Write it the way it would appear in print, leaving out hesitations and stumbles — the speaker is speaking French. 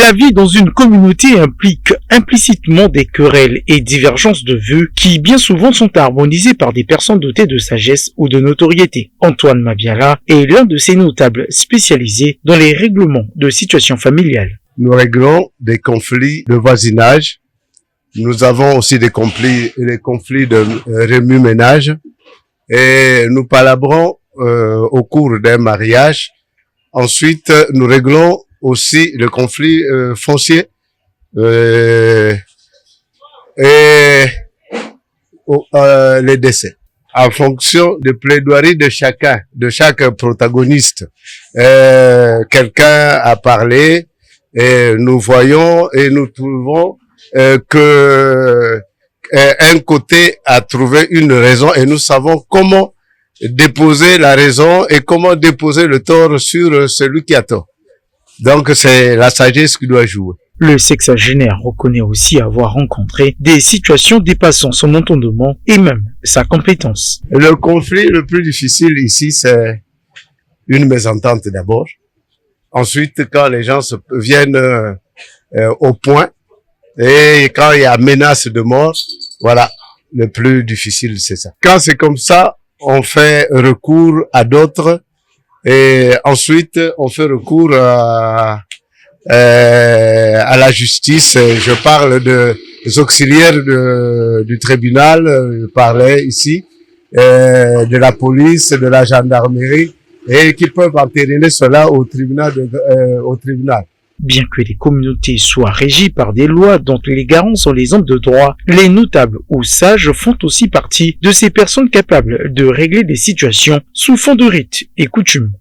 La vie dans une communauté implique implicitement des querelles et divergences de vues qui bien souvent sont harmonisées par des personnes dotées de sagesse ou de notoriété. Antoine Mabiala est l'un de ces notables spécialisés dans les règlements de situations familiales. Nous réglons des conflits de voisinage. Nous avons aussi des conflits de remue-ménage et nous palabrons au cours d'un mariage. Ensuite, nous réglons aussi le conflit foncier et les décès. En fonction des plaidoiries de chaque protagoniste, quelqu'un a parlé et nous voyons et nous trouvons que un côté a trouvé une raison et nous savons comment déposer la raison et comment déposer le tort sur celui qui a tort. Donc c'est la sagesse qui doit jouer. Le sexagénaire reconnaît aussi avoir rencontré des situations dépassant son entendement et même sa compétence. Le conflit le plus difficile ici, c'est une mésentente d'abord. Ensuite, quand les gens viennent au point et quand il y a menace de mort, voilà, le plus difficile c'est ça. Quand c'est comme ça, on fait recours à d'autres et ensuite on fait recours à la justice. Je parle des auxiliaires du tribunal, je parlais ici, de la police, de la gendarmerie, et qui peuvent entériner cela au tribunal. Bien que les communautés soient régies par des lois dont les garants sont les hommes de droit, les notables ou sages font aussi partie de ces personnes capables de régler des situations sous fond de rites et coutumes.